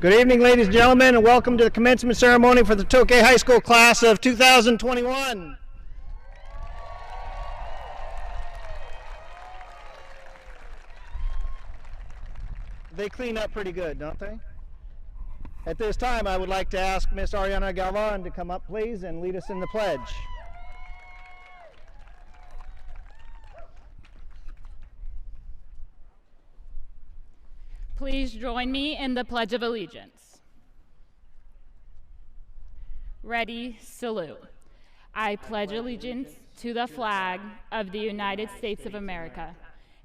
Good evening, ladies and gentlemen, and welcome to the commencement ceremony for the Tokay High School class of 2021. They clean up pretty good, don't they? At this time, I would like to ask Miss Ariana Galvan to come up, please, and lead us in the pledge. Please join me in the Pledge of Allegiance. Ready, salute. I pledge allegiance to the flag of the United States of America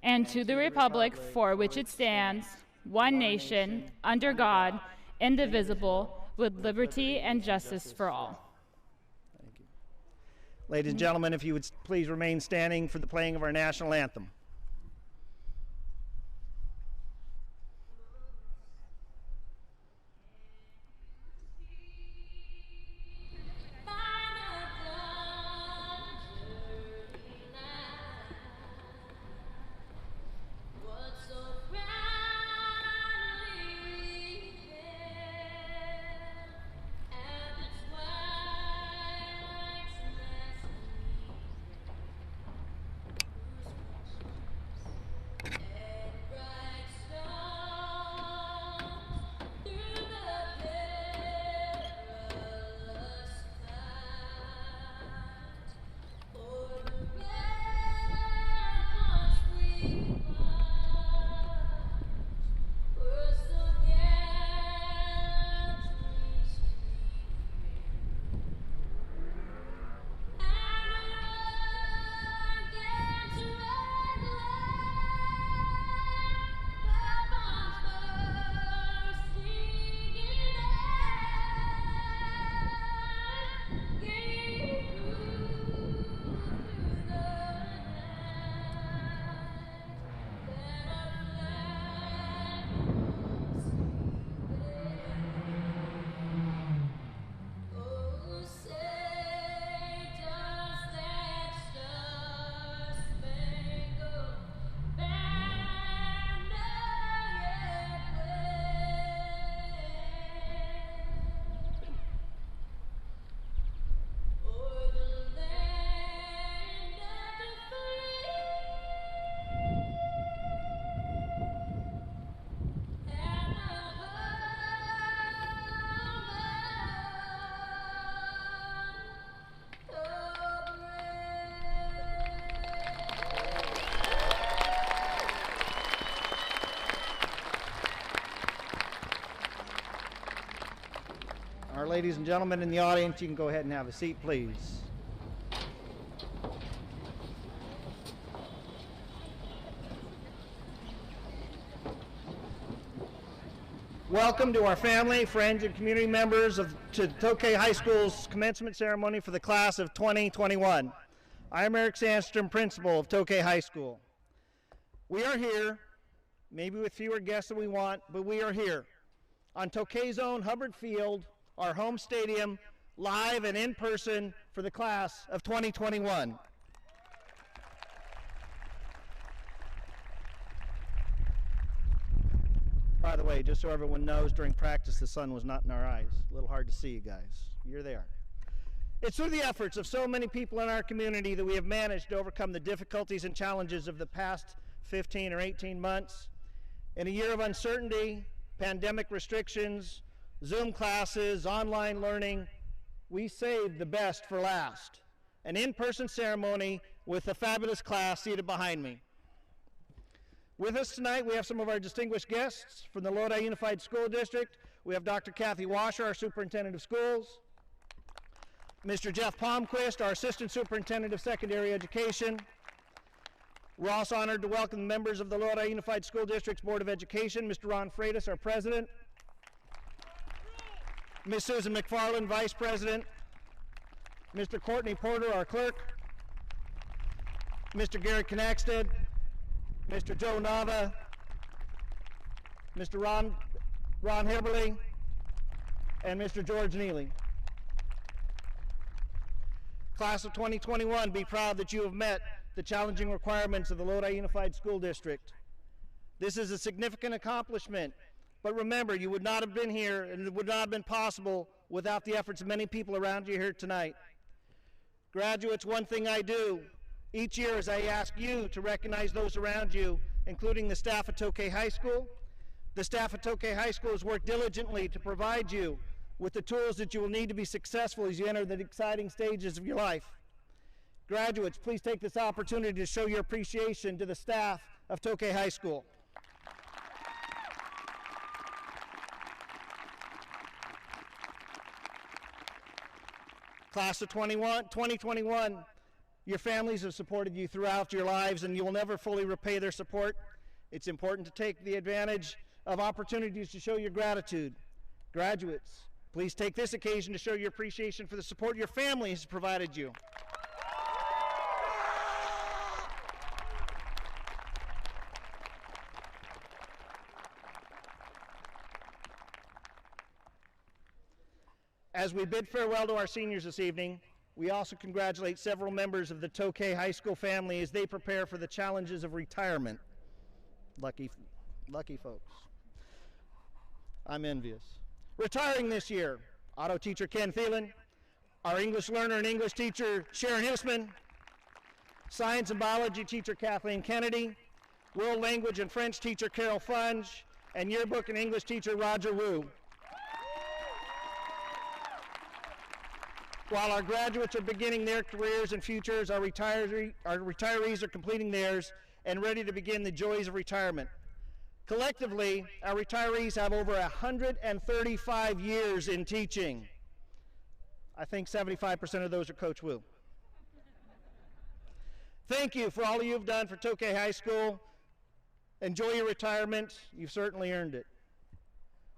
and to the republic for which it stands, one nation, under God, indivisible, with liberty and justice for all. Thank you. Ladies and gentlemen, if you would please remain standing for the playing of our national anthem. Our ladies and gentlemen in the audience, you can go ahead and have a seat, please. Welcome to our family, friends, and community members to Tokay High School's commencement ceremony for the class of 2021. I am Eric Sandstrom, principal of Tokay High School. We are here, maybe with fewer guests than we want, but we are here on Tokay's own Hubbard Field, our home stadium, live and in person for the class of 2021. By the way, just so everyone knows, during practice the sun was not in our eyes. A little hard to see you guys. You're there. It's through the efforts of so many people in our community that we have managed to overcome the difficulties and challenges of the past 15 or 18 months. In a year of uncertainty, pandemic restrictions, Zoom classes, online learning, we saved the best for last. An in-person ceremony with a fabulous class seated behind me. With us tonight, we have some of our distinguished guests from the Lodi Unified School District. We have Dr. Kathy Washer, our Superintendent of Schools, Mr. Jeff Palmquist, our Assistant Superintendent of Secondary Education. We're also honored to welcome members of the Lodi Unified School District's Board of Education, Mr. Ron Freitas, our President, Ms. Susan McFarland, Vice President, Mr. Courtney Porter, our Clerk, Mr. Gary Knackstead, Mr. Joe Nava, Mr. Ron Heberly, and Mr. George Neely. Class of 2021, be proud that you have met the challenging requirements of the Lodi Unified School District. This is a significant accomplishment But remember, you would not have been here, and it would not have been possible without the efforts of many people around you here tonight. Graduates, one thing I do each year is I ask you to recognize those around you, including the staff at Tokay High School. The staff at Tokay High School has worked diligently to provide you with the tools that you will need to be successful as you enter the exciting stages of your life. Graduates, please take this opportunity to show your appreciation to the staff of Tokay High School. Class of 2021, your families have supported you throughout your lives, and you will never fully repay their support. It's important to take the advantage of opportunities to show your gratitude. Graduates, please take this occasion to show your appreciation for the support your family has provided you. As we bid farewell to our seniors this evening, we also congratulate several members of the Tokay High School family as they prepare for the challenges of retirement. Lucky folks. I'm envious. Retiring this year, auto teacher Ken Thielen, our English learner and English teacher Sharon Hissman, science and biology teacher Kathleen Kennedy, world language and French teacher Carol Funge, and yearbook and English teacher Roger Wu. While our graduates are beginning their careers and futures, our retirees are completing theirs and ready to begin the joys of retirement. Collectively, our retirees have over 135 years in teaching. I think 75% of those are Coach Wu. Thank you for all you've done for Tokay High School. Enjoy your retirement. You've certainly earned it.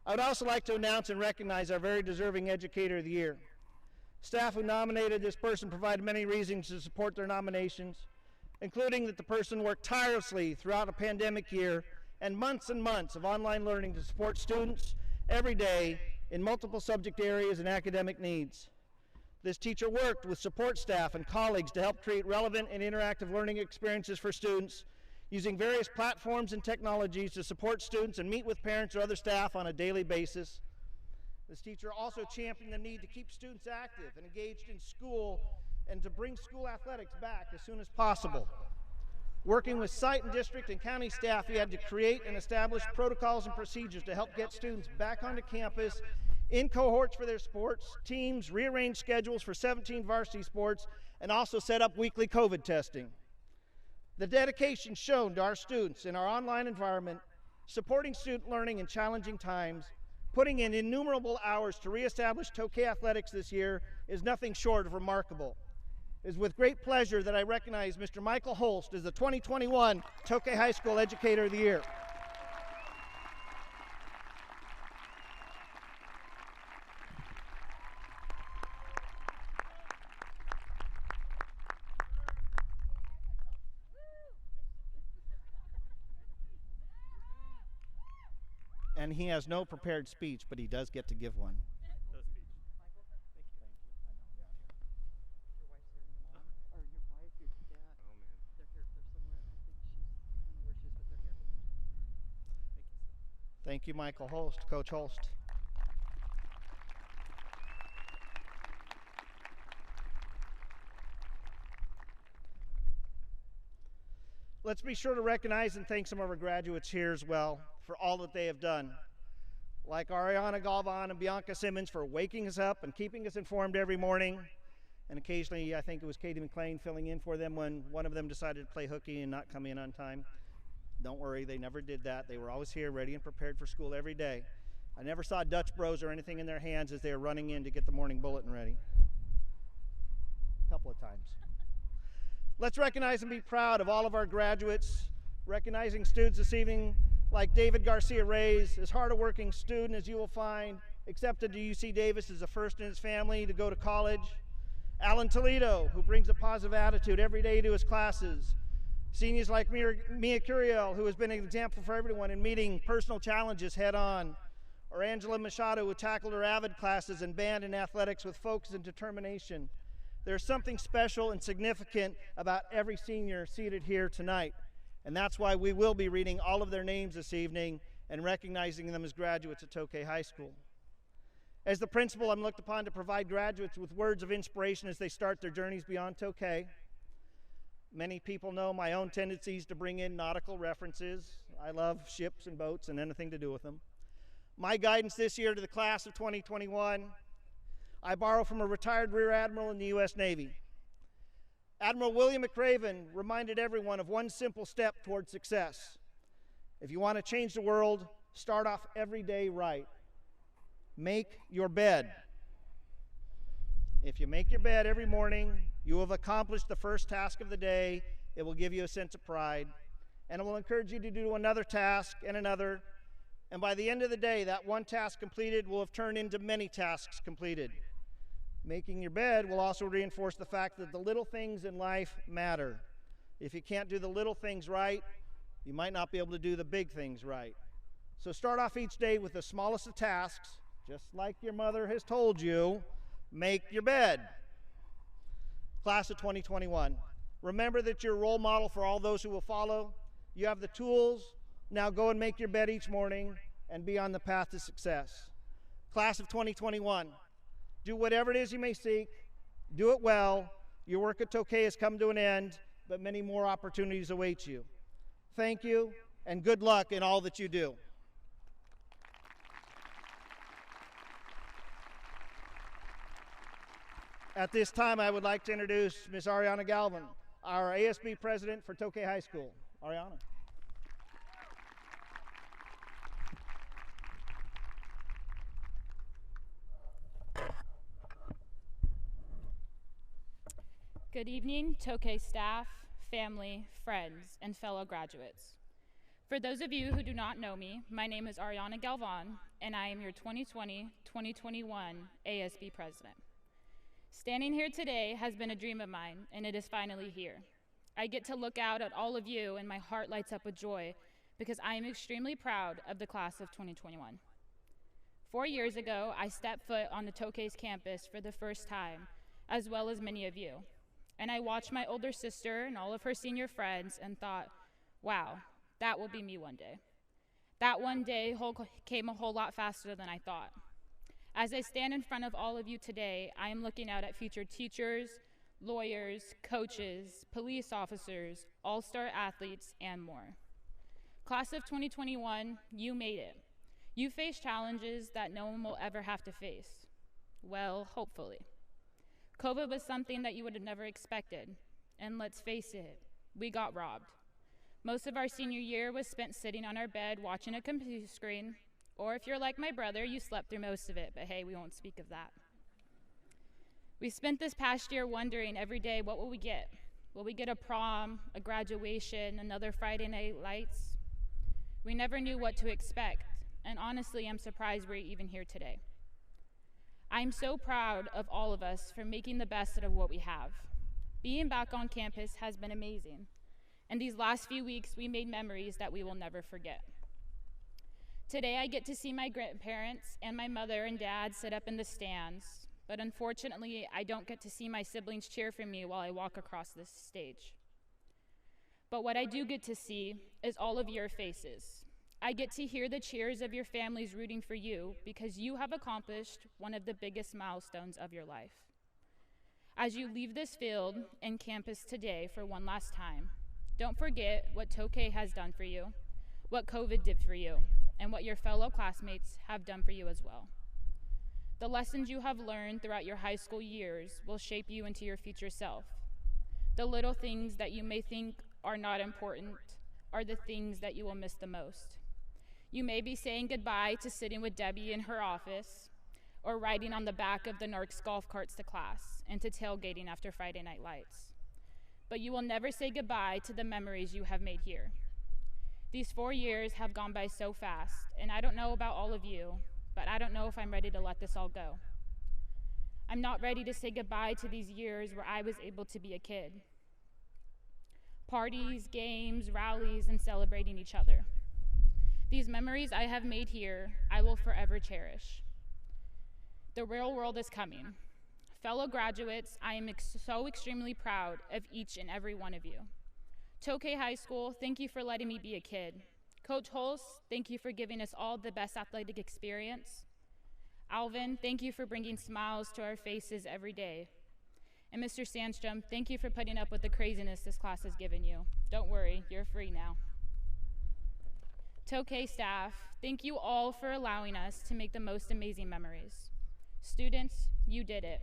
I would also like to announce and recognize our very deserving Educator of the Year. Staff who nominated this person provided many reasons to support their nominations, including that the person worked tirelessly throughout a pandemic year and months of online learning to support students every day in multiple subject areas and academic needs. This teacher worked with support staff and colleagues to help create relevant and interactive learning experiences for students using various platforms and technologies to support students and meet with parents or other staff on a daily basis. This teacher also championed the need to keep students active and engaged in school and to bring school athletics back as soon as possible. Working with site and district and county staff, he had to create and establish protocols and procedures to help get students back onto campus in cohorts for their sports, teams, rearrange schedules for 17 varsity sports, and also set up weekly COVID testing. The dedication shown to our students in our online environment, supporting student learning in challenging times, putting in innumerable hours to reestablish Tokay athletics this year is nothing short of remarkable. It is with great pleasure that I recognize Mr. Michael Holst as the 2021 Tokay High School Educator of the Year. And he has no prepared speech, but he does get to give one. No speech. Michael, thank you. Thank you. I know. Yeah, here. Your wife's here, your mom, or your wife, your dad. Oh, man. They're here. They're somewhere. I think she's, I don't know where she is, but they're here. Thank you, sir. Thank you, Michael Holst, Coach Holst. Let's be sure to recognize and thank some of our graduates here as well for all that they have done. Like Ariana Galvan and Bianca Simmons for waking us up and keeping us informed every morning. And occasionally, I think it was Katie McLean filling in for them when one of them decided to play hooky and not come in on time. Don't worry, they never did that. They were always here, ready and prepared for school every day. I never saw Dutch Bros or anything in their hands as they were running in to get the morning bulletin ready. A couple of times. Let's recognize and be proud of all of our graduates, recognizing students this evening like David Garcia Reyes, as hard a working student as you will find, accepted to UC Davis as the first in his family to go to college. Alan Toledo, who brings a positive attitude every day to his classes. Seniors like Mia Curiel, who has been an example for everyone in meeting personal challenges head on. Or Angela Machado, who tackled her AVID classes in band and athletics with focus and determination. There's something special and significant about every senior seated here tonight. And that's why we will be reading all of their names this evening and recognizing them as graduates at Tokay High School. As the principal, I'm looked upon to provide graduates with words of inspiration as they start their journeys beyond Tokay. Many people know my own tendencies to bring in nautical references. I love ships and boats and anything to do with them. My guidance this year to the class of 2021, I borrow from a retired Rear Admiral in the U.S. Navy. Admiral William McRaven reminded everyone of one simple step toward success. If you want to change the world, start off every day right. Make your bed. If you make your bed every morning, you have accomplished the first task of the day. It will give you a sense of pride, and it will encourage you to do another task and another. And by the end of the day, that one task completed will have turned into many tasks completed. Making your bed will also reinforce the fact that the little things in life matter. If you can't do the little things right, you might not be able to do the big things right. So start off each day with the smallest of tasks, just like your mother has told you. Make your bed. Class of 2021, remember that you're a role model for all those who will follow. You have the tools. Now go and make your bed each morning and be on the path to success. Class of 2021, do whatever it is you may seek. Do it well. Your work at Tokay has come to an end, but many more opportunities await you. Thank you, and good luck in all that you do. At this time, I would like to introduce Ms. Ariana Galvin, our ASB president for Tokay High School. Ariana. Good evening, Tokay staff, family, friends, and fellow graduates. For those of you who do not know me, my name is Ariana Galvan, and I am your 2020-2021 ASB president. Standing here today has been a dream of mine, and it is finally here. I get to look out at all of you, and my heart lights up with joy because I am extremely proud of the class of 2021. 4 years ago, I stepped foot on the Tokay's campus for the first time, as well as many of you. And I watched my older sister and all of her senior friends and thought, wow, that will be me one day. That one day came a whole lot faster than I thought. As I stand in front of all of you today, I am looking out at future teachers, lawyers, coaches, police officers, all-star athletes, and more. Class of 2021, you made it. You faced challenges that no one will ever have to face. Well, hopefully. COVID was something that you would have never expected, and let's face it, we got robbed. Most of our senior year was spent sitting on our bed watching a computer screen, or if you're like my brother, you slept through most of it, but hey, we won't speak of that. We spent this past year wondering every day, what will we get? Will we get a prom, a graduation, another Friday Night Lights? We never knew what to expect, and honestly, I'm surprised we're even here today. I'm so proud of all of us for making the best out of what we have. Being back on campus has been amazing, and these last few weeks we made memories that we will never forget. Today I get to see my grandparents and my mother and dad sit up in the stands, but unfortunately I don't get to see my siblings cheer for me while I walk across this stage. But what I do get to see is all of your faces. I get to hear the cheers of your families rooting for you because you have accomplished one of the biggest milestones of your life. As you leave this field and campus today for one last time, don't forget what Tokay has done for you, what COVID did for you, and what your fellow classmates have done for you as well. The lessons you have learned throughout your high school years will shape you into your future self. The little things that you may think are not important are the things that you will miss the most. You may be saying goodbye to sitting with Debbie in her office, or riding on the back of the Narcs golf carts to class, and to tailgating after Friday Night Lights. But you will never say goodbye to the memories you have made here. These 4 years have gone by so fast, and I don't know about all of you, but I don't know if I'm ready to let this all go. I'm not ready to say goodbye to these years where I was able to be a kid. Parties, games, rallies, and celebrating each other. These memories I have made here, I will forever cherish. The real world is coming. Fellow graduates, I am so extremely proud of each and every one of you. Tokay High School, thank you for letting me be a kid. Coach Holst, thank you for giving us all the best athletic experience. Alvin, thank you for bringing smiles to our faces every day. And Mr. Sandstrom, thank you for putting up with the craziness this class has given you. Don't worry, you're free now. Tokay staff, thank you all for allowing us to make the most amazing memories. Students, you did it.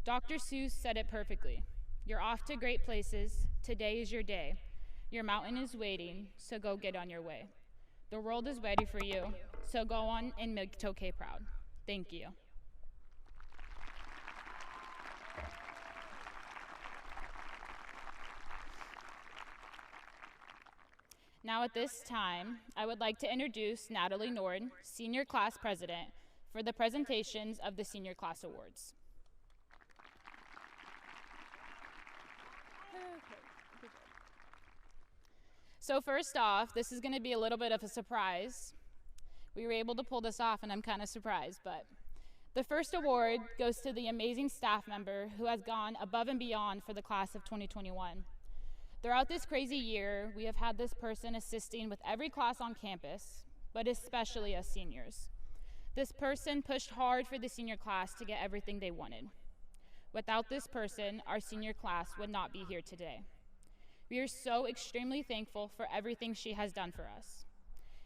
Dr. Seuss said it perfectly. You're off to great places. Today is your day. Your mountain is waiting, so go get on your way. The world is ready for you, so go on and make Tokay proud. Thank you. Now at this time, I would like to introduce Natalie Nord, Senior Class President, for the presentations of the Senior Class Awards. So first off, this is going to be a little bit of a surprise. We were able to pull this off, and I'm kind of surprised, but the first award goes to the amazing staff member who has gone above and beyond for the class of 2021. Throughout this crazy year, we have had this person assisting with every class on campus, but especially us seniors. This person pushed hard for the senior class to get everything they wanted. Without this person, our senior class would not be here today. We are so extremely thankful for everything she has done for us.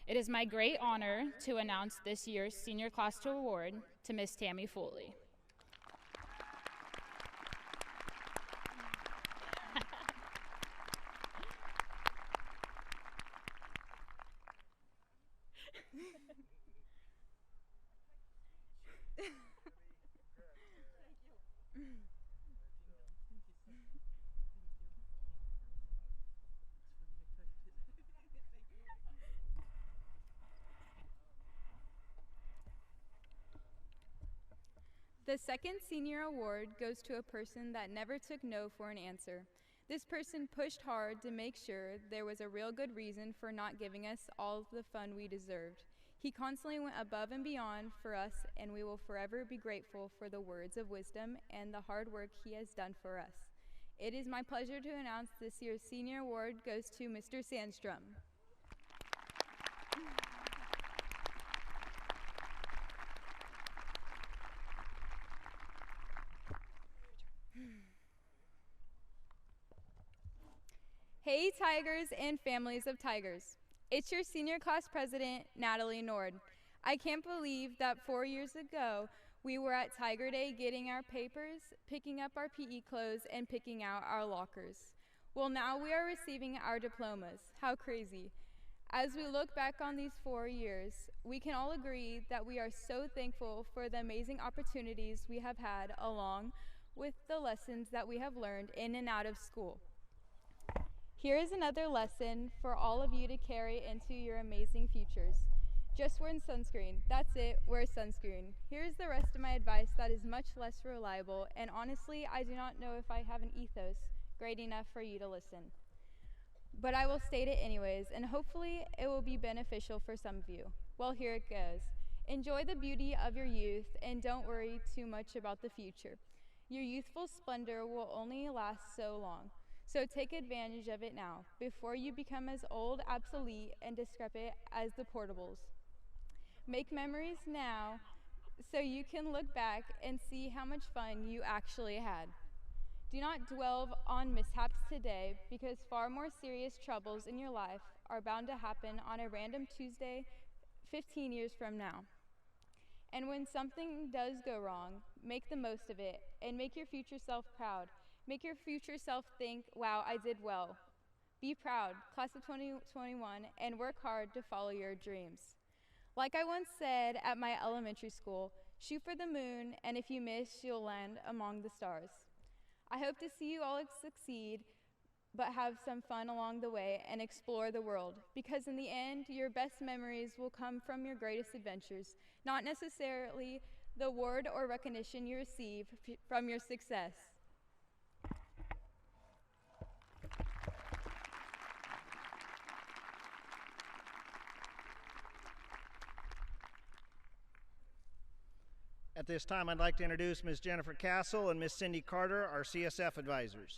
It is my great honor to announce this year's Senior Class 2 Award to Miss Tammy Foley. The second senior award goes to a person that never took no for an answer. This person pushed hard to make sure there was a real good reason for not giving us all the fun we deserved. He constantly went above and beyond for us, and we will forever be grateful for the words of wisdom and the hard work he has done for us. It is my pleasure to announce this year's senior award goes to Mr. Sandstrom. Hey Tigers and families of Tigers. It's your senior class president, Natalie Nord. I can't believe that 4 years ago, we were at Tiger Day getting our papers, picking up our PE clothes, and picking out our lockers. Well, now we are receiving our diplomas. How crazy. As we look back on these 4 years, we can all agree that we are so thankful for the amazing opportunities we have had along with the lessons that we have learned in and out of school. Here is another lesson for all of you to carry into your amazing futures. Just wear sunscreen. That's it, wear sunscreen. Here's the rest of my advice that is much less reliable, and honestly, I do not know if I have an ethos great enough for you to listen. But I will state it anyways, and hopefully it will be beneficial for some of you. Well, here it goes. Enjoy the beauty of your youth, and don't worry too much about the future. Your youthful splendor will only last so long. So take advantage of it now, before you become as old, obsolete, and decrepit as the portables. Make memories now so you can look back and see how much fun you actually had. Do not dwell on mishaps today, because far more serious troubles in your life are bound to happen on a random Tuesday 15 years from now. And when something does go wrong, make the most of it and make your future self proud. Make your future self think, wow, I did well. Be proud, class of 2021, and work hard to follow your dreams. Like I once said at my elementary school, shoot for the moon, and if you miss, you'll land among the stars. I hope to see you all succeed, but have some fun along the way and explore the world, because in the end, your best memories will come from your greatest adventures, not necessarily the award or recognition you receive from your success. At this time, I'd like to introduce Ms. Jennifer Castle and Ms. Cindy Carter, our CSF advisors.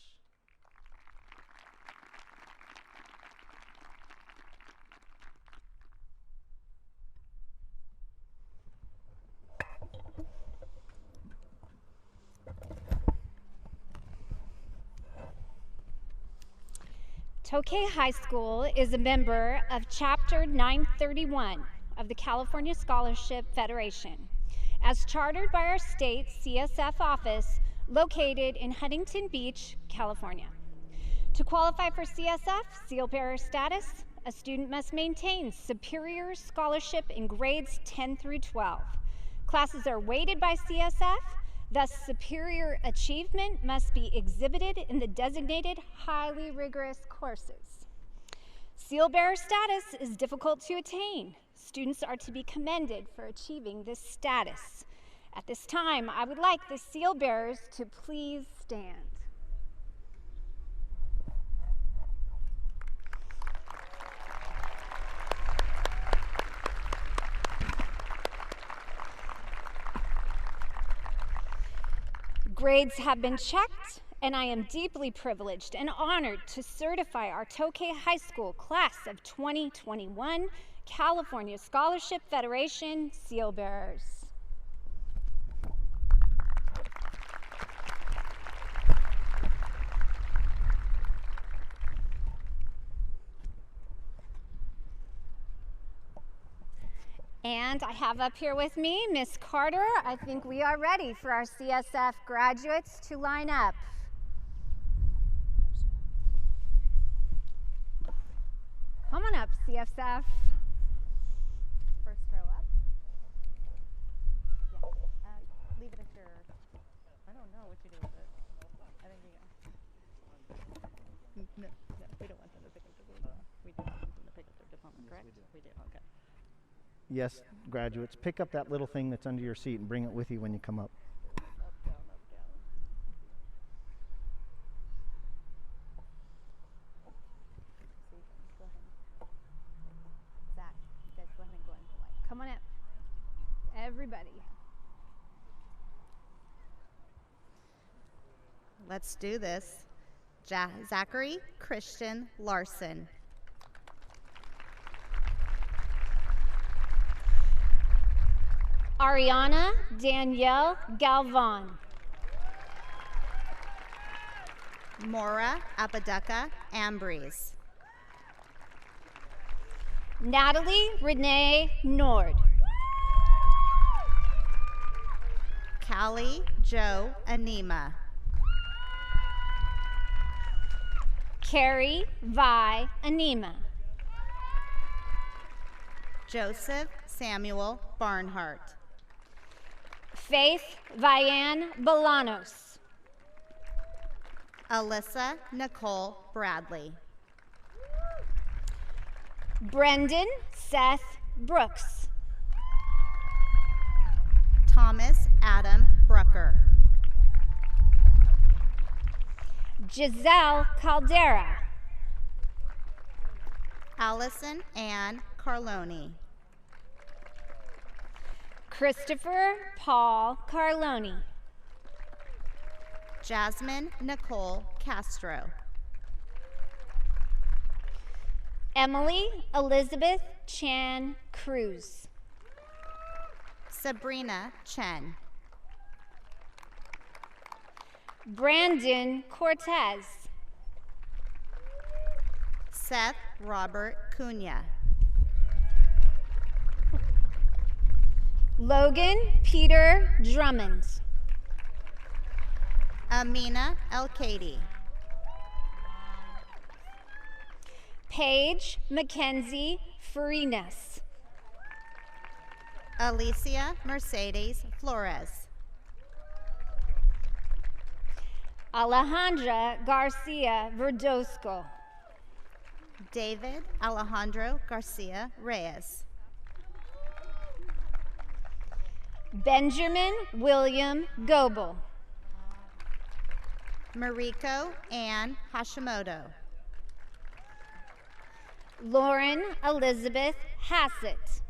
Tokay High School is a member of Chapter 931 of the California Scholarship Federation, as chartered by our state CSF office located in Huntington Beach, California. To qualify for CSF, seal bearer status, a student must maintain superior scholarship in grades 10 through 12. Classes are weighted by CSF, thus superior achievement must be exhibited in the designated highly rigorous courses. Seal bearer status is difficult to attain. Students are to be commended for achieving this status. At this time, I would like the seal bearers to please stand. Grades have been checked, and I am deeply privileged and honored to certify our Tokay High School class of 2021 California Scholarship Federation seal bearers. And I have up here with me Miss Carter. I think we are ready for our CSF graduates to line up. Come on up, CSF. First row up. Yeah. Leave it if you're. I don't know what you do with it. I think you go. No, we don't want them to pick up their diploma. We do want them to pick up their diploma, correct? We do. Okay. Yes, graduates, pick up that little thing that's under your seat and bring it with you when you come up. Up, down, up, down. So you can go ahead. Zach, you guys go ahead and go into the light. Come on up, everybody. Let's do this. Zachary Christian Larson. Ariana Danielle Galvan. Mora Apodaca Ambries. Natalie Renee Nord. Callie Joe Anima. Carrie Vi Anima. Joseph Samuel Barnhart. Faith Vianne Bolanos. Alyssa Nicole Bradley. Brendan Seth Brooks. Thomas Adam Brucker. Giselle Caldera. Allison Ann Carloni. Christopher Paul Carloni. Jasmine Nicole Castro. Emily Elizabeth Chan Cruz. Sabrina Chen. Brandon Cortez. Seth Robert Cunha. Logan Peter Drummond. Amina El-Kadi. Paige Mackenzie Farinas. Alicia Mercedes Flores. Alejandra Garcia Verdosco. David Alejandro Garcia Reyes. Benjamin William Goebel. Mariko Ann Hashimoto. Lauren Elizabeth Hassett.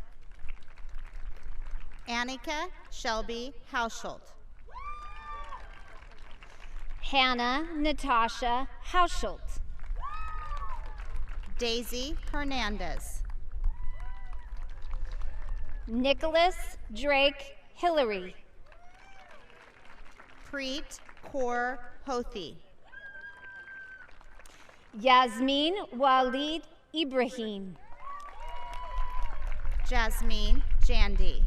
Annika Shelby Hausholt. Hannah Natasha Hausholt. Daisy Hernandez. Nicholas Drake Hillary. Preet Kaur Hothi. Yasmin Walid Ibrahim. Jasmine Jandy.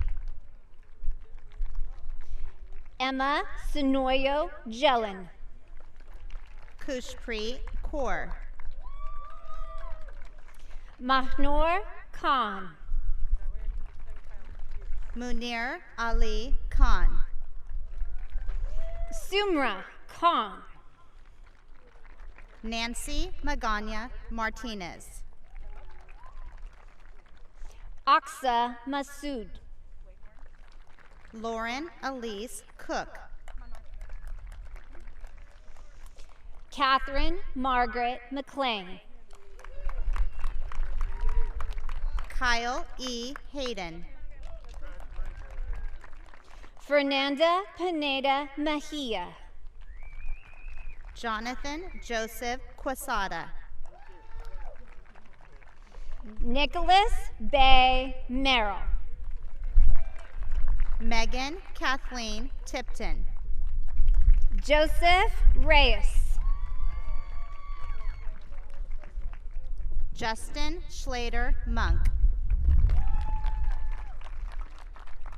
Emma Sonoyo Jelen. Kushpreet Kaur. Mahnor Khan. Munir Ali Khan. Sumra Khan. Nancy Magana Martinez. Aksa Masood. Lauren Elise Cook. Catherine Margaret McLean. Kyle E. Hayden. Fernanda Pineda Mejia. Jonathan Joseph Quesada. Nicholas Bay Merrill. Megan Kathleen Tipton. Joseph Reyes. Justin Schlater Monk.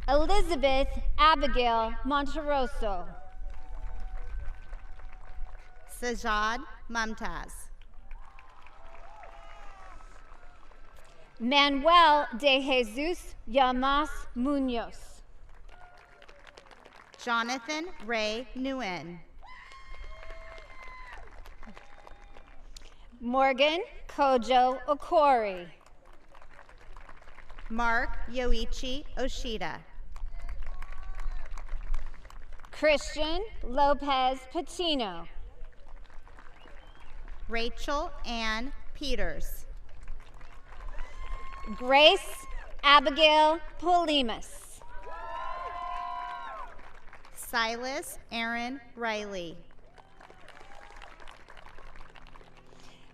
Elizabeth Abigail Monteroso. Sajad Mumtaz. Manuel de Jesus Llamas Munoz. Jonathan Ray Nguyen. Morgan Kojo Okori. Mark Yoichi Oshida. Christian Lopez Patino. Rachel Ann Peters. Grace Abigail Polimas. Silas Aaron Riley.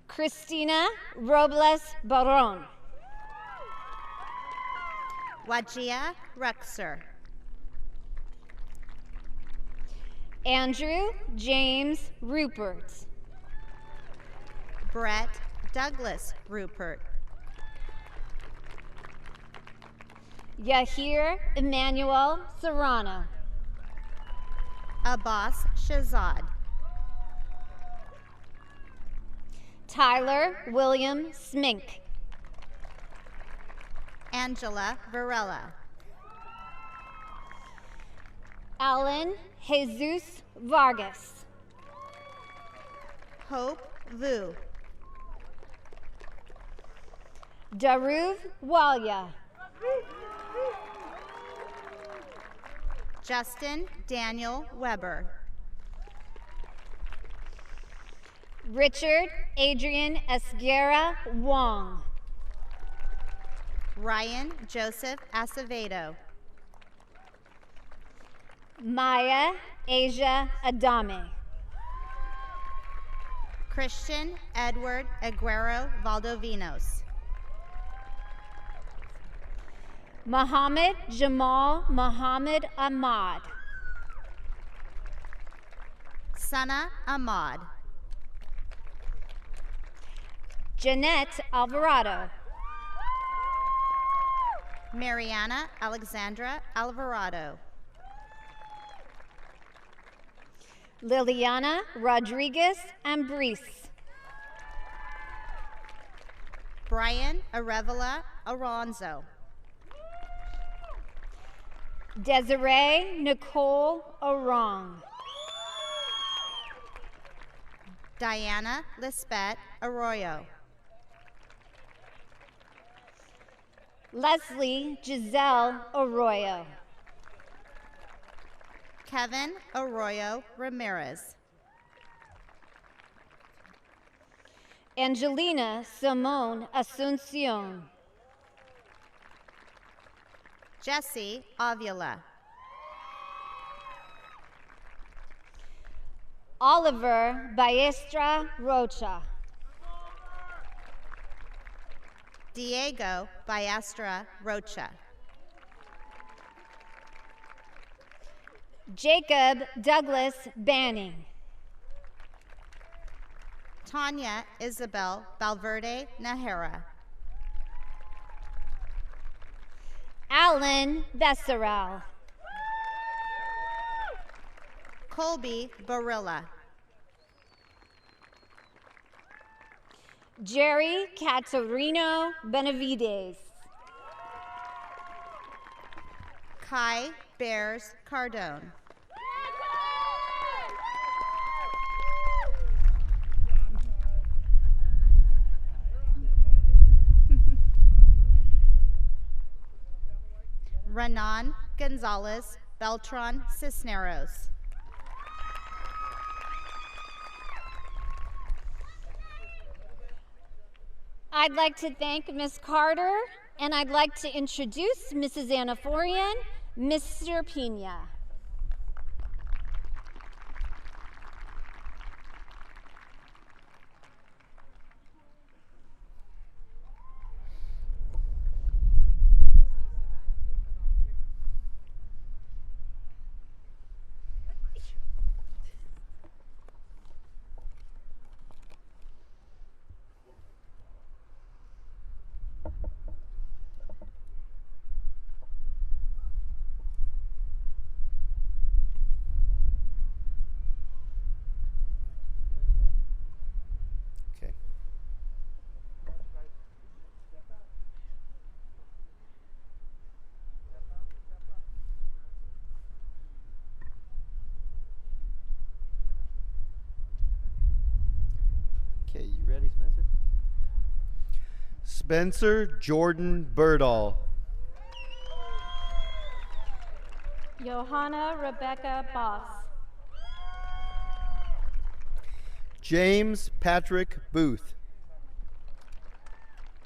Christina Robles Baron. Wajia Ruxer. Andrew James Rupert. Brett Douglas Rupert. Yahir Emmanuel Serrano. Abbas Shazad. Tyler William Smink. Angela Varela. Alan Jesus Vargas. Hope Vu. Daruv Walia. Justin Daniel Weber. Richard Adrian Esguerra Wong. Ryan Joseph Acevedo. Maya Asia Adame. Christian Edward Aguero Valdovinos. Muhammad Jamal Muhammad Ahmad. Sana Ahmad. Jeanette Alvarado. Mariana Alexandra Alvarado. Liliana Rodriguez Ambrice. Brian Arevalo Alonzo. Desiree Nicole Orong. Diana Lisbeth Arroyo. Leslie Giselle Arroyo. Kevin Arroyo Ramirez. Angelina Simone Asuncion. Jesse Avila. Oliver Baestra Rocha. Diego Biastra Rocha. Jacob Douglas Banning. Tanya Isabel Valverde Nahara. Alan Besserell. Colby Barilla. Jerry Catarino Benavides. Kai Bears Cardone. Renan Gonzalez Beltran Cisneros. I'd like to thank Ms. Carter, and I'd like to introduce Mrs. Anaforian, Mr. Pina. Okay. Okay, you ready, Spencer? Spencer Jordan Birdall. Johanna Rebecca Boss. James Patrick Booth.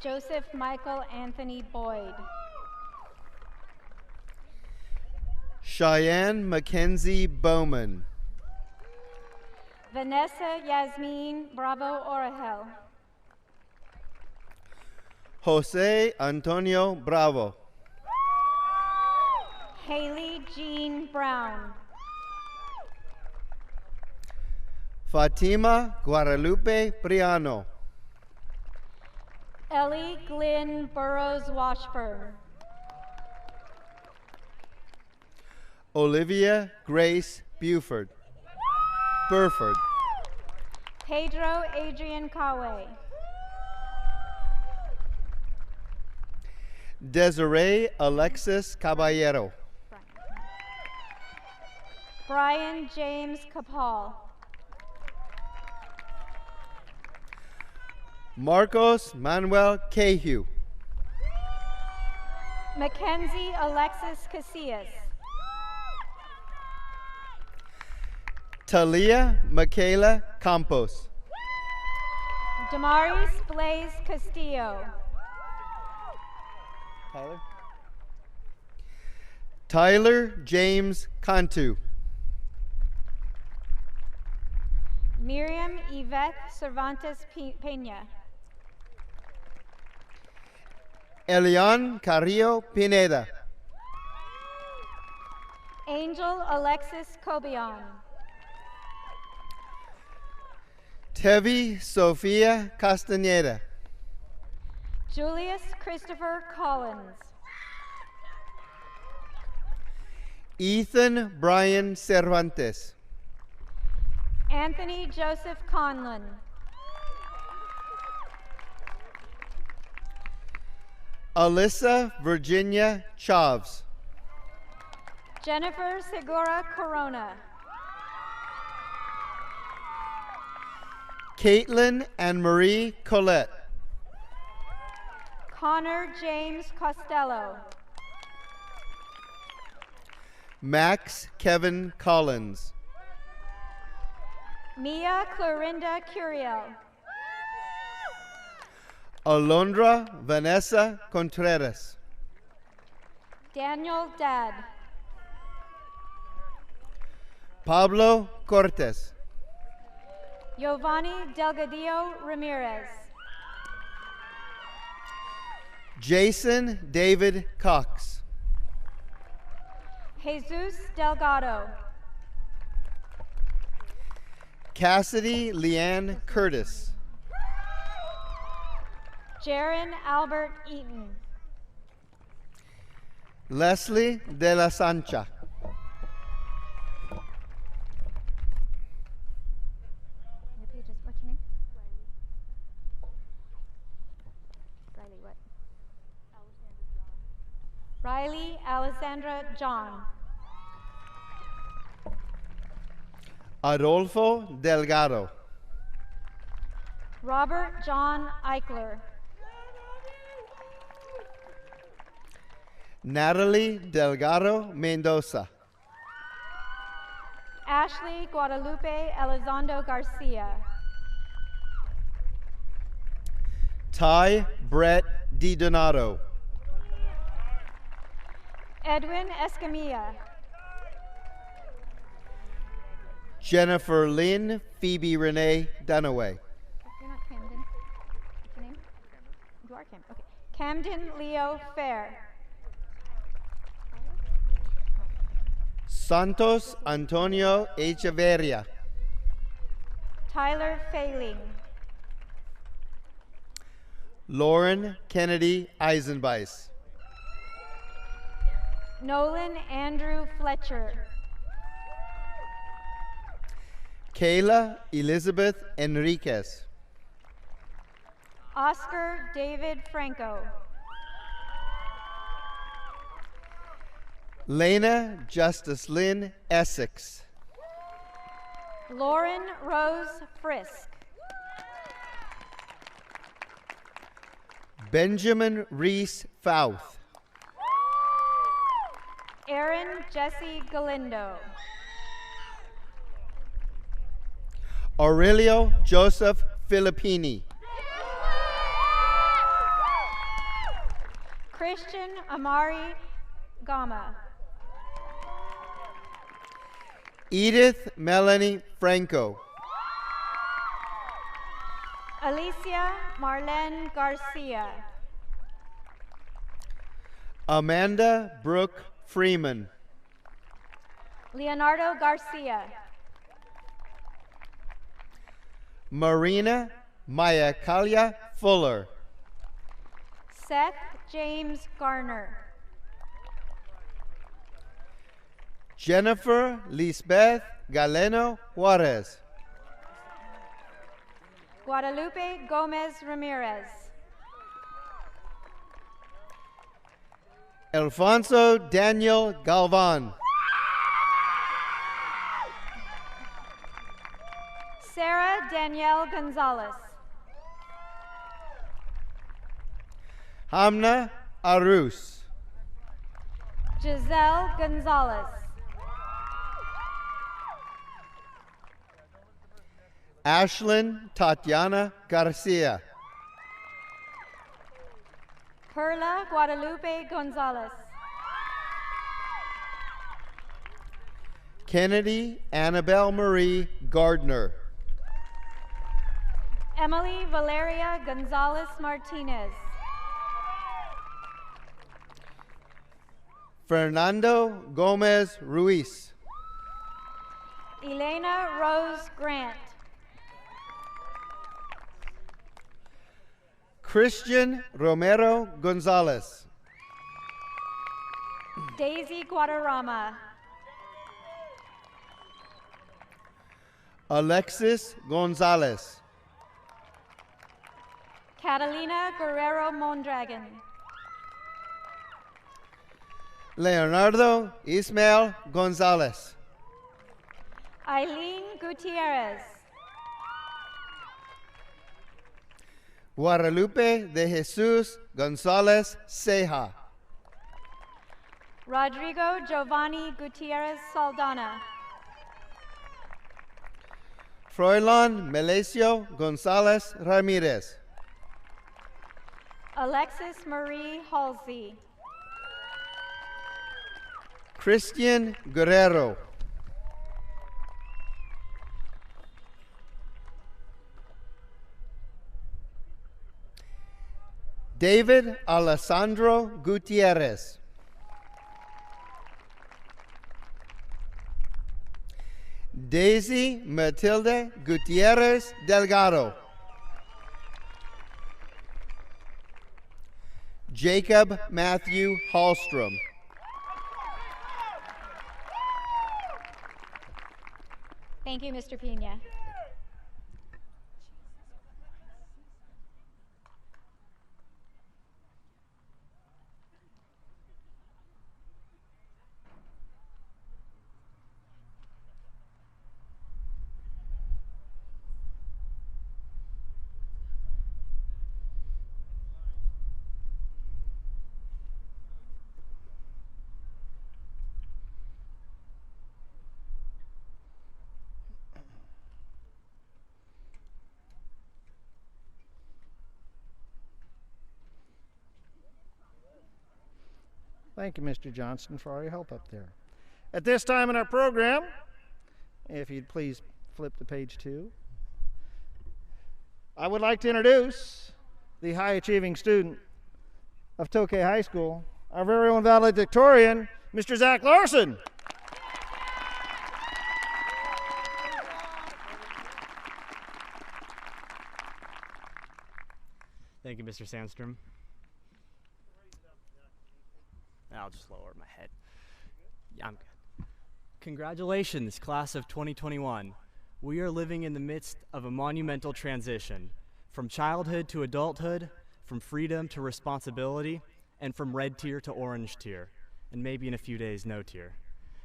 Joseph Michael Anthony Boyd. Cheyenne Mackenzie Bowman. Vanessa Yasmin Bravo Orahel. Jose Antonio Bravo. Haley Jean Brown. Fatima Guadalupe Priano. Ellie Glynn Burrows Washburn. Olivia Grace Burford. Pedro Adrian Kawe. Desiree Alexis Caballero. Brian James Capal. Marcos Manuel Cahew. Mackenzie Alexis Casillas. Talia Michaela Campos. Damaris Blaze Castillo. Tyler James Cantu. Miriam Yvette Cervantes Peña. Elian Carrillo Pineda. Angel Alexis Cobian. Tevi Sofia Castaneda. Julius Christopher Collins. Ethan Brian Cervantes. Anthony Joseph Conlon. Alyssa Virginia Chaves. Jennifer Segura Corona. Caitlin and Marie Colette. Connor James Costello. Max Kevin Collins. Mia Clorinda Curiel. Alondra Vanessa Contreras. Daniel Dad. Pablo Cortes. Giovanni Delgadillo Ramirez. Jason David Cox. Jesus Delgado. Cassidy Leanne Curtis. Jaron Albert Eaton. Leslie de la Sancha. Repeat, just what's your name? Riley what? Riley Alessandra John. Adolfo Delgado. Robert John Eichler. Natalie Delgado Mendoza. Ashley Guadalupe Elizondo Garcia. Ty Brett DiDonato. Edwin Escamilla. Jennifer Lynn Phoebe Renee Dunaway. You're not Camden. What's your name? You are Camden. Okay. Camden Leo Fair. Santos Antonio Echeverria. Tyler Failing. Lauren Kennedy Eisenbeis. Nolan Andrew Fletcher. Kayla Elizabeth Enriquez. Oscar David Franco. Lena Justice Lynn Essex. Lauren Rose Frisk. Benjamin Reese Fouth. Aaron Jesse Galindo. Aurelio Joseph Filippini. Christian Amari Gama. Edith Melanie Franco. Alicia Marlene Garcia. Amanda Brooke Freeman. Leonardo Garcia. Marina Mayakalia Fuller. Seth James Garner. Jennifer Lisbeth Galeno Juarez. Guadalupe Gomez Ramirez. Alfonso Daniel Galvan. Sarah Danielle Gonzalez. Hamna Arus. Giselle Gonzalez. Ashlyn Tatiana Garcia. Perla Guadalupe Gonzalez. Kennedy Annabelle Marie Gardner. Emily Valeria Gonzalez Martinez. Fernando Gomez Ruiz. Elena Rose Grant. Christian Romero Gonzalez. Daisy Guadarrama. Alexis Gonzalez. Catalina Guerrero Mondragon. Leonardo Ismael Gonzalez. Eileen Gutierrez. Guadalupe de Jesus Gonzalez Ceja. Rodrigo Giovanni Gutierrez Saldana. Froilan Melesio Gonzalez Ramirez. Alexis Marie Halsey. Christian Guerrero. David Alessandro Gutierrez. Daisy Matilde Gutierrez Delgado. Jacob Matthew Hallstrom. Thank you, Mr. Pena. Thank you, Mr. Johnston, for all your help up there. At this time in our program, if you'd please flip to page 2, I would like to introduce the high-achieving student of Tokay High School, our very own valedictorian, Mr. Zach Larson. Thank you, Mr. Sandstrom. I'll just lower my head. Yeah, I'm good. Congratulations, class of 2021. We are living in the midst of a monumental transition, from childhood to adulthood, from freedom to responsibility, and from red tier to orange tier, and maybe in a few days, no tier.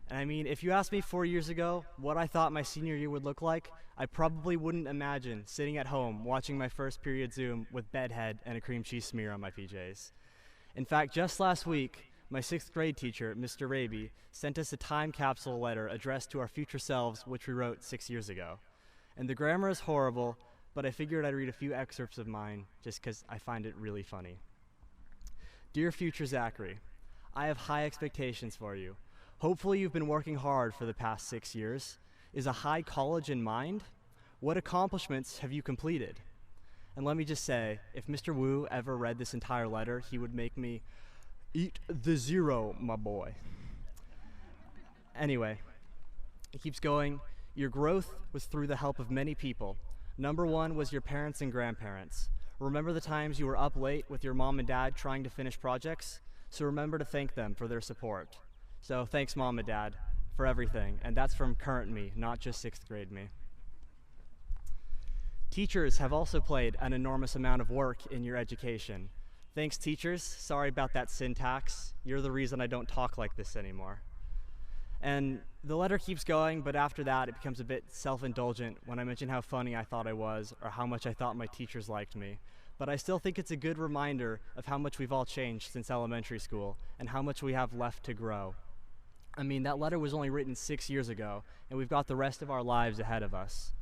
And I mean, if you asked me 4 years ago what I thought my senior year would look like, I probably wouldn't imagine sitting at home watching my first period Zoom with bedhead and a cream cheese smear on my PJs. In fact, just last week, my 6th grade teacher, Mr. Raby, sent us a time capsule letter addressed to our future selves, which we wrote 6 years ago. And the grammar is horrible, but I figured I'd read a few excerpts of mine just because I find it really funny. Dear future Zachary, I have high expectations for you. Hopefully you've been working hard for the past 6 years. Is a high college in mind? What accomplishments have you completed? And let me just say, if Mr. Wu ever read this entire letter, he would make me eat the 0, my boy. Anyway, it keeps going. Your growth was through the help of many people. Number 1 was your parents and grandparents. Remember the times you were up late with your mom and dad trying to finish projects? So remember to thank them for their support. So thanks, Mom and Dad, for everything. And that's from current me, not just 6th grade me. Teachers have also played an enormous amount of work in your education. Thanks, teachers. Sorry about that syntax. You're the reason I don't talk like this anymore. And the letter keeps going, but after that it becomes a bit self-indulgent when I mention how funny I thought I was or how much I thought my teachers liked me. But I still think it's a good reminder of how much we've all changed since elementary school and how much we have left to grow. I mean, that letter was only written 6 years ago, and we've got the rest of our lives ahead of us.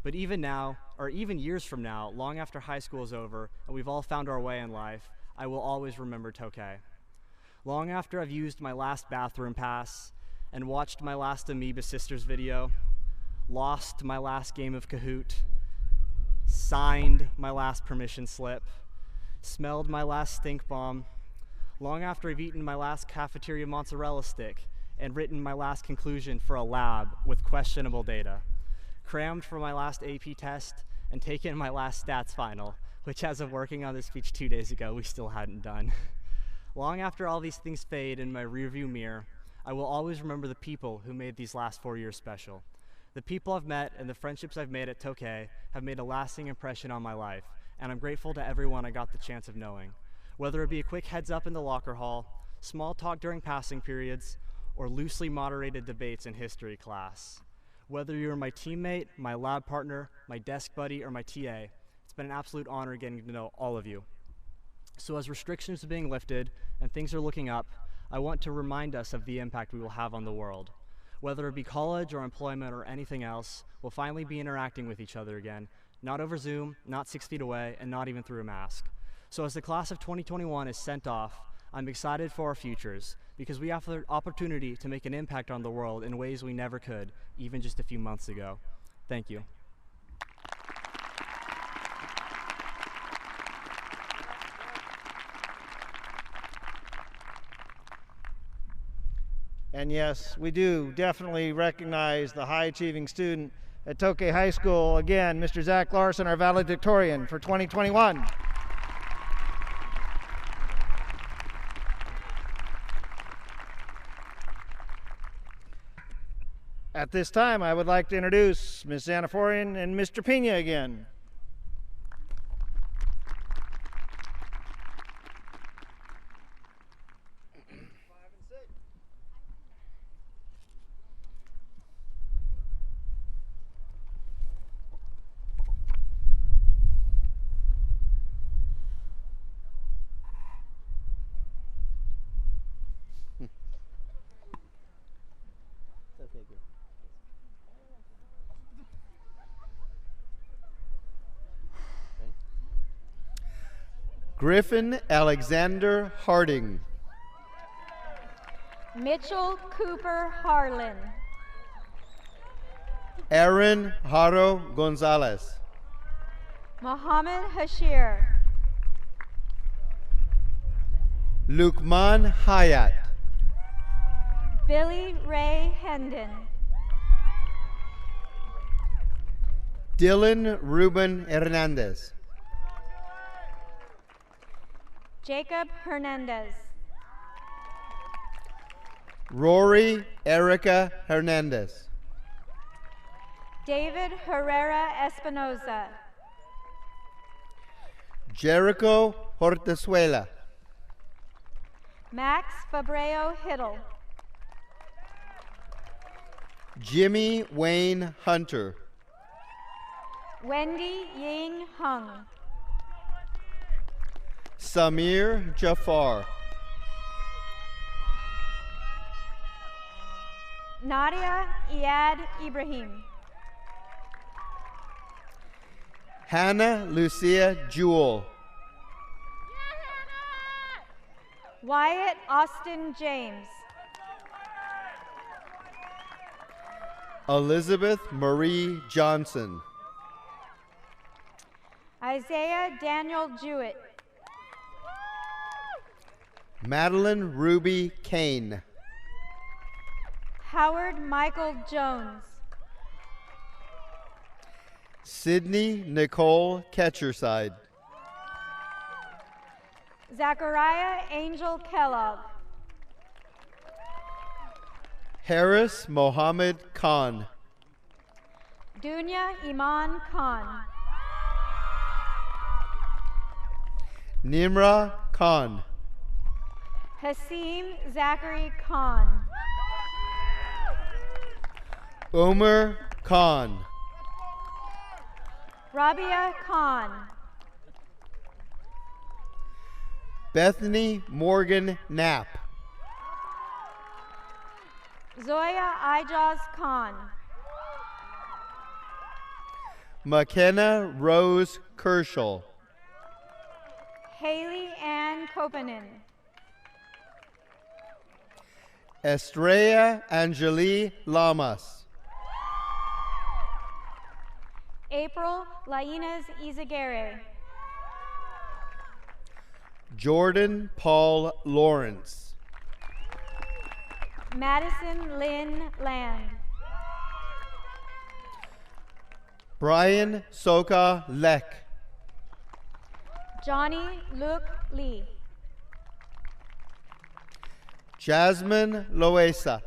But even now, or even years from now, long after high school is over and we've all found our way in life, I will always remember Tokay. Long after I've used my last bathroom pass and watched my last Amoeba Sisters video, lost my last game of Kahoot, signed my last permission slip, smelled my last stink bomb, long after I've eaten my last cafeteria mozzarella stick and written my last conclusion for a lab with questionable data, crammed for my last AP test, and taken my last stats final, which as of working on this speech 2 days ago, we still hadn't done. Long after all these things fade in my rearview mirror, I will always remember the people who made these last 4 years special. The people I've met and the friendships I've made at Tokay have made a lasting impression on my life, and I'm grateful to everyone I got the chance of knowing. Whether it be a quick heads up in the locker hall, small talk during passing periods, or loosely moderated debates in history class. Whether you're my teammate, my lab partner, my desk buddy, or my TA, it's been an absolute honor getting to know all of you. So as restrictions are being lifted and things are looking up, I want to remind us of the impact we will have on the world. Whether it be college or employment or anything else, we'll finally be interacting with each other again, not over Zoom, not 6 feet away, and not even through a mask. So as the class of 2021 is sent off, I'm excited for our futures because we have the opportunity to make an impact on the world in ways we never could, even just a few months ago. Thank you. And yes, we do definitely recognize the high-achieving student at Tokay High School. Again, Mr. Zach Larson, our valedictorian for 2021. At this time, I would like to introduce Ms. Zanaforian and Mr. Pena again. Griffin Alexander Harding. Mitchell Cooper Harlan. Aaron Haro Gonzalez. Mohammed Hashir. Lukman Hayat. Billy Ray Hendon. Dylan Ruben Hernandez. Jacob Hernandez. Rory Erica Hernandez. David Herrera Espinoza. Jericho Hortezuela. Max Fabreo Hiddle. Jimmy Wayne Hunter. Wendy Ying Hung. Samir Jafar. Nadia Iyad Ibrahim. Hannah Lucia Jewell. Wyatt Austin James. Elizabeth Marie Johnson. Isaiah Daniel Jewett. Madeline Ruby Kane. Howard Michael Jones. Sydney Nicole Ketcherside. Zachariah Angel Kellogg. Harris Mohammed Khan. Dunya Iman Khan. Nimra Khan. Hasim Zachary Khan. Umar Khan. Rabia Khan. Bethany Morgan Knapp. Zoya Ijaz Khan. McKenna Rose Kerschel. Haley Ann Kopanen. Estrella Angeli Lamas. April Lainez Izaguirre. Jordan Paul Lawrence. Madison Lynn Land. Brian Soka Leck. Johnny Luke Lee. Jasmine Loesa.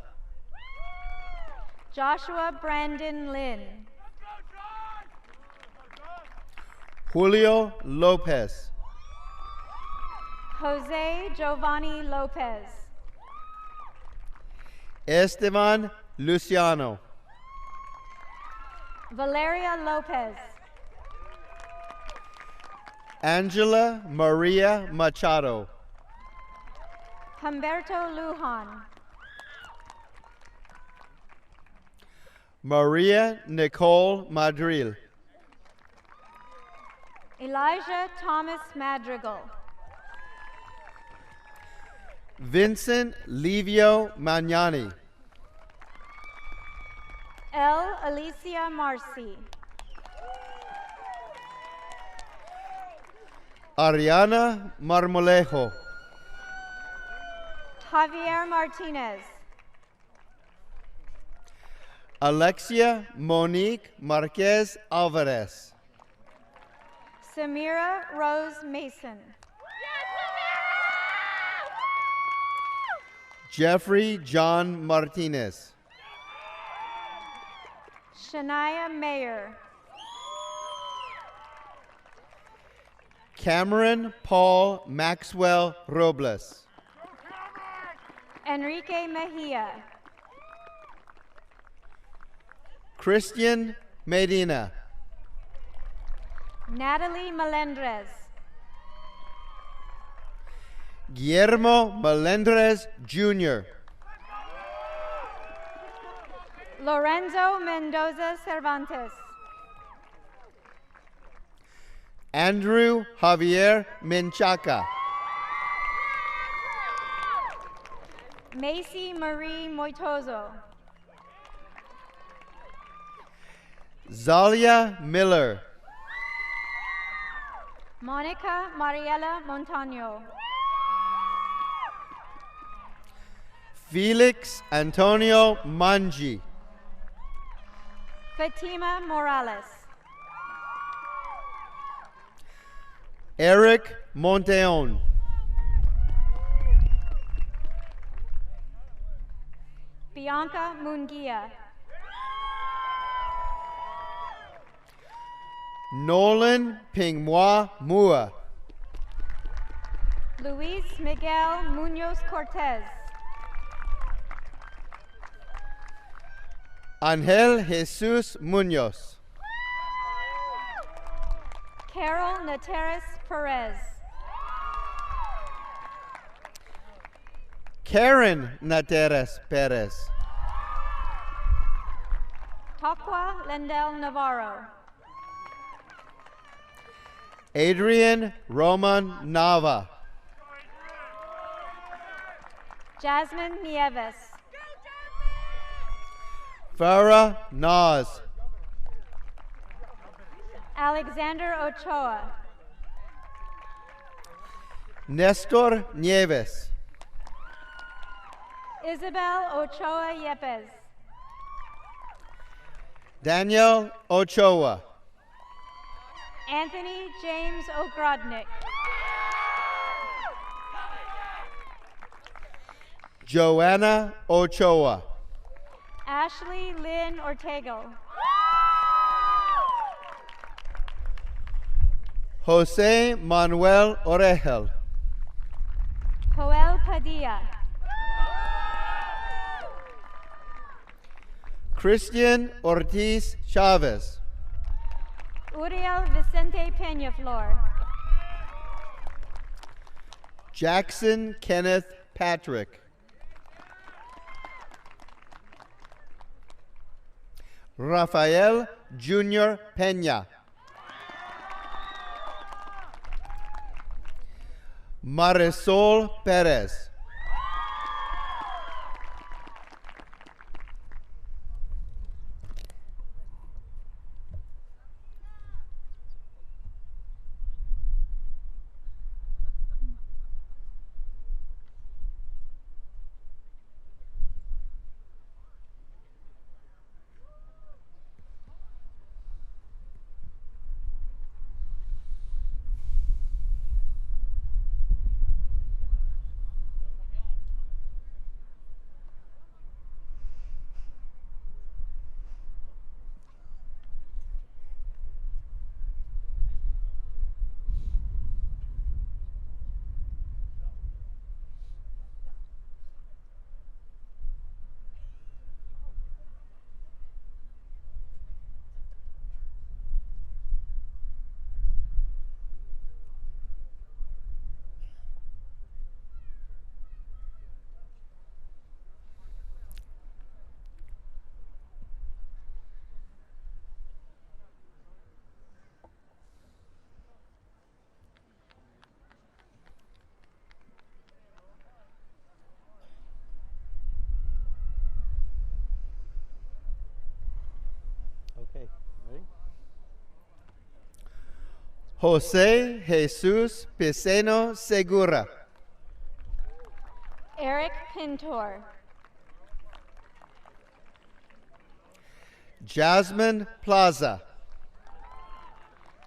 Joshua Brandon Lynn. Julio Lopez. Jose Giovanni Lopez. Esteban Luciano. Valeria Lopez. Angela Maria Machado. Humberto Lujan. Maria Nicole Madril. Elijah Thomas Madrigal. Vincent Livio Magnani. L. Alicia Marcy. Ariana Marmolejo. Javier Martinez. Alexia Monique Marquez Alvarez. Samira Rose Mason. Jeffrey John Martinez. Shania Mayer. Cameron Paul Maxwell Robles. Enrique Mejia. Christian Medina. Natalie Melendrez. Guillermo Melendrez Jr. Lorenzo Mendoza Cervantes. Andrew Javier Menchaca. Macy Marie Moitozo. Zalia Miller. Monica Mariela Montano. Felix Antonio Manji. Fatima Morales. Eric Monteon. Bianca Munguia. Nolan Pingmoa Mua. Luis Miguel Munoz Cortez. Angel Jesus Munoz. Carol Nateras Perez. Karen Nateras Perez. Taqua Lendel Navarro. Adrian Roman Nava. Jasmine Nieves. Farah Naz. Alexander Ochoa. Nestor Nieves. Isabel Ochoa Yepes. Daniel Ochoa. Anthony James Ogrodnik. Joanna Ochoa. Ashley Lynn Ortega. Jose Manuel Orejel. Joel Padilla. Christian Ortiz Chavez. Uriel Vicente Peñaflor. Jackson Kenneth Patrick. Rafael Jr. Peña. Marisol Perez. Okay, ready? Jose Jesus Piceno Segura. Eric Pintor. Jasmine Plaza.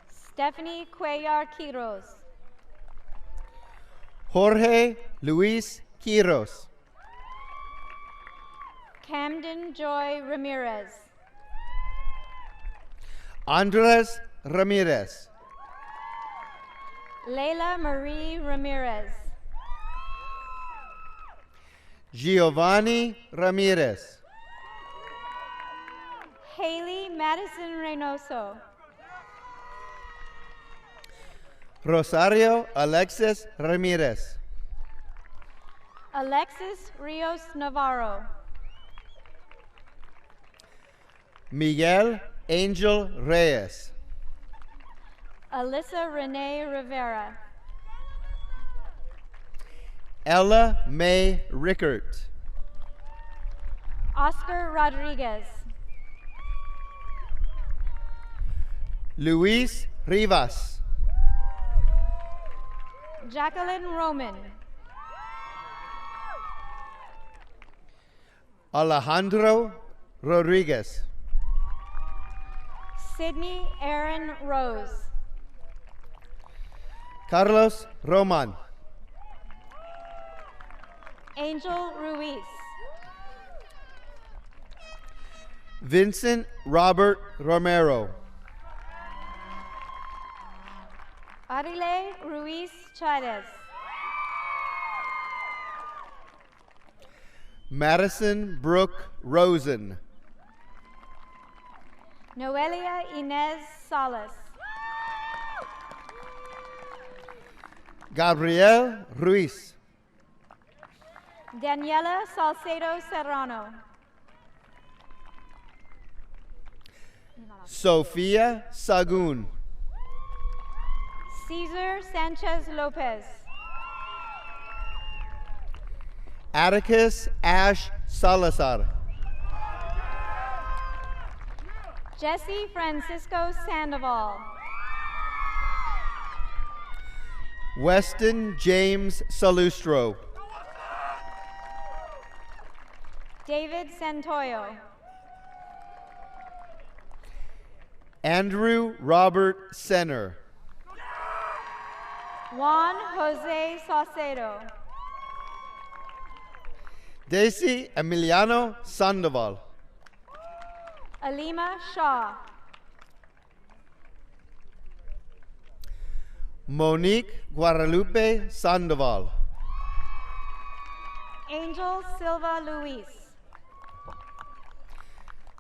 Stephanie Cuellar Quiros. Jorge Luis Quiros. Camden Joy Ramirez. Andres Ramirez. Leila Marie Ramirez. Giovanni Ramirez. Haley Madison Reynoso. Rosario Alexis Ramirez. Alexis Rios Navarro. Miguel Angel Reyes. Alyssa Renee Rivera. Ella May Rickert. Oscar Rodriguez. Luis Rivas. Jacqueline Roman. Alejandro Rodriguez. Sydney Aaron Rose. Carlos Roman. Angel Ruiz. Vincent Robert Romero. Arile Ruiz Chavez. Madison Brooke Rosen. Noelia Inez Salas. Gabriel Ruiz. Daniela Salcedo Serrano. Sofia Sagun. Cesar Sanchez Lopez. Atticus Ash Salazar. Jesse Francisco Sandoval. Weston James Salustro. David Santoyo. Andrew Robert Senner. Juan Jose Saucedo. Daisy Emiliano Sandoval. Alima Shaw. Monique Guadalupe Sandoval. Angel Silva Luis.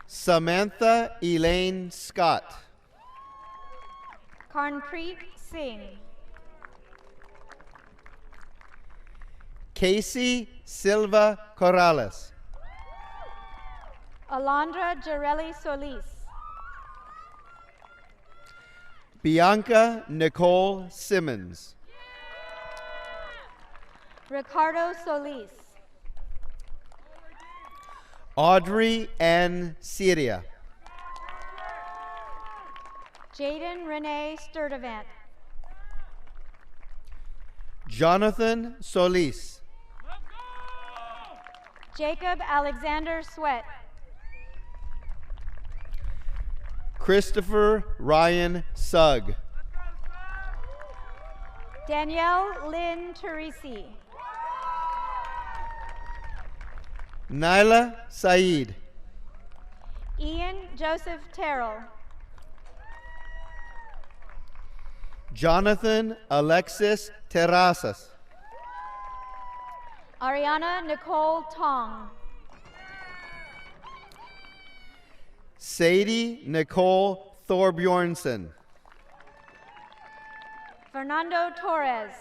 Samantha Elaine Scott. Karnpreet Singh. Casey Silva Corrales. Alondra Jarelli Solis. Bianca Nicole Simmons. Ricardo Solis. Audrey Ann Syria. Jaden Renee Sturdivant. Jonathan Solis. Jacob Alexander Sweat. Christopher Ryan Sugg. Danielle Lynn Teresi. Nyla Saeed. Ian Joseph Terrell. Jonathan Alexis Terrazas. Ariana Nicole Tong. Sadie Nicole Thorbjornsen. Fernando Torres.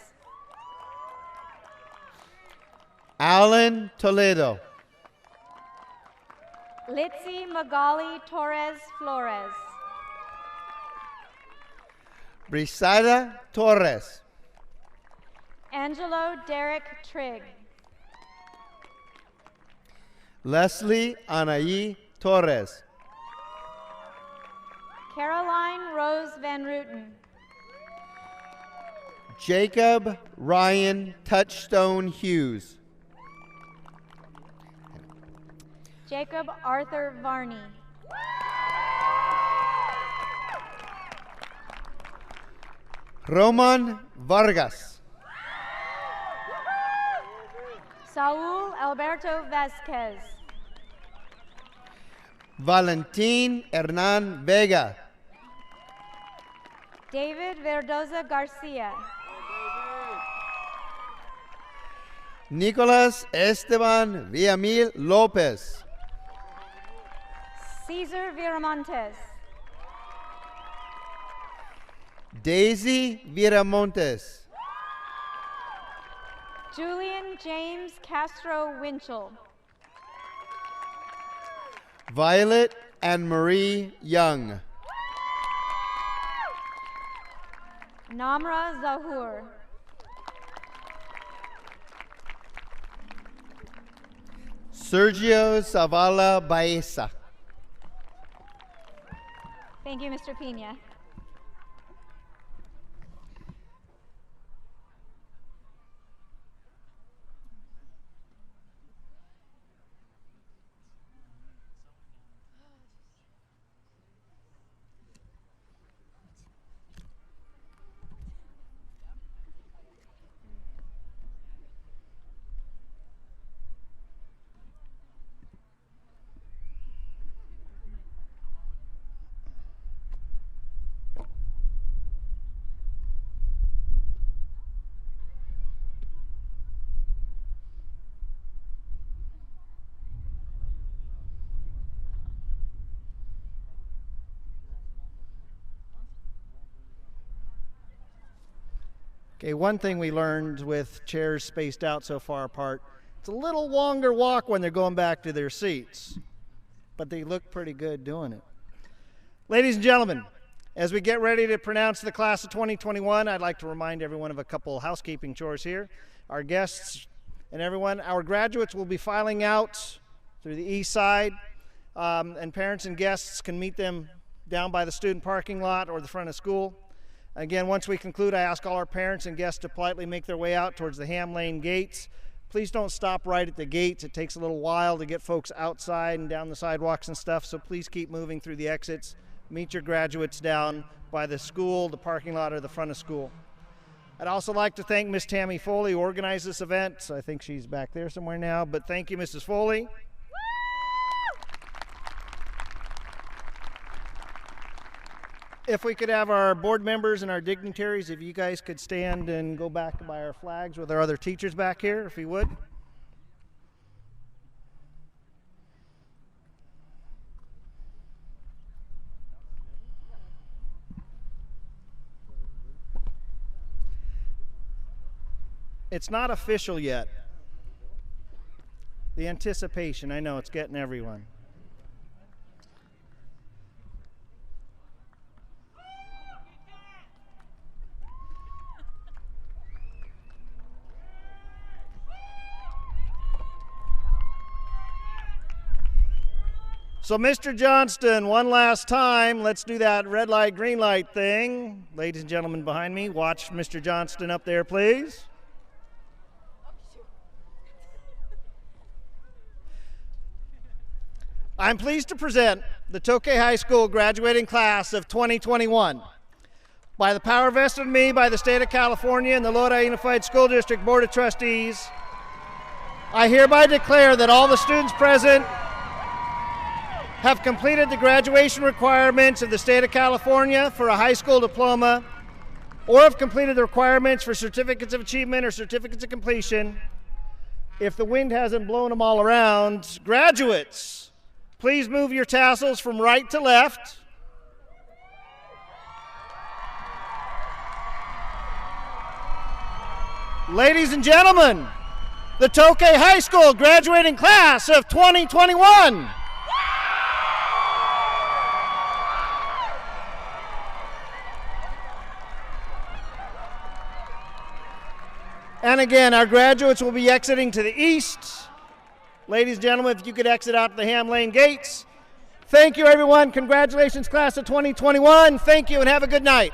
Alan Toledo. Litzy Magali Torres Flores. Brisaida Torres. Angelo Derek Trigg. Leslie Anaí Torres. Caroline Rose Van Ruten. Jacob Ryan Touchstone Hughes. Jacob Arthur Varney. Roman Vargas. Saul Alberto Vasquez. Valentin Hernan Vega. David Verdoza Garcia. Nicolas Esteban Villamil Lopez. Cesar Viramontes. Daisy Viramontes. Julian James Castro Winchell. Violet Anne Marie Young. Namra Zahur. Sergio Zavala Baeza. Thank you, Mr. Pena. Okay, one thing we learned with chairs spaced out so far apart, it's a little longer walk when they're going back to their seats, but they look pretty good doing it. Ladies and gentlemen, as we get ready to pronounce the class of 2021, I'd like to remind everyone of a couple housekeeping chores here. Our guests and everyone, our graduates will be filing out through the east side, and parents and guests can meet them down by the student parking lot or the front of school. Again, once we conclude, I ask all our parents and guests to politely make their way out towards the Ham Lane gates. Please don't stop right at the gates. It takes a little while to get folks outside and down the sidewalks and stuff, so please keep moving through the exits. Meet your graduates down by the school, the parking lot, or the front of school. I'd also like to thank Miss Tammy Foley, who organized this event. I think she's back there somewhere now, but thank you, Mrs. Foley. If we could have our board members and our dignitaries, if you guys could stand and go back by our flags with our other teachers back here, if you would. It's not official yet. The anticipation, I know it's getting everyone. So Mr. Johnston, one last time, let's do that red light, green light thing. Ladies and gentlemen behind me, watch Mr. Johnston up there, please. I'm pleased to present the Tokay High School graduating class of 2021. By the power vested in me by the State of California and the Lodi Unified School District Board of Trustees, I hereby declare that all the students present have completed the graduation requirements of the State of California for a high school diploma, or have completed the requirements for certificates of achievement or certificates of completion. If the wind hasn't blown them all around, graduates, please move your tassels from right to left. Ladies and gentlemen, the Tokay High School graduating class of 2021. And again, our graduates will be exiting to the east. Ladies and gentlemen, if you could exit out the Ham Lane gates. Thank you, everyone. Congratulations, class of 2021. Thank you, and have a good night.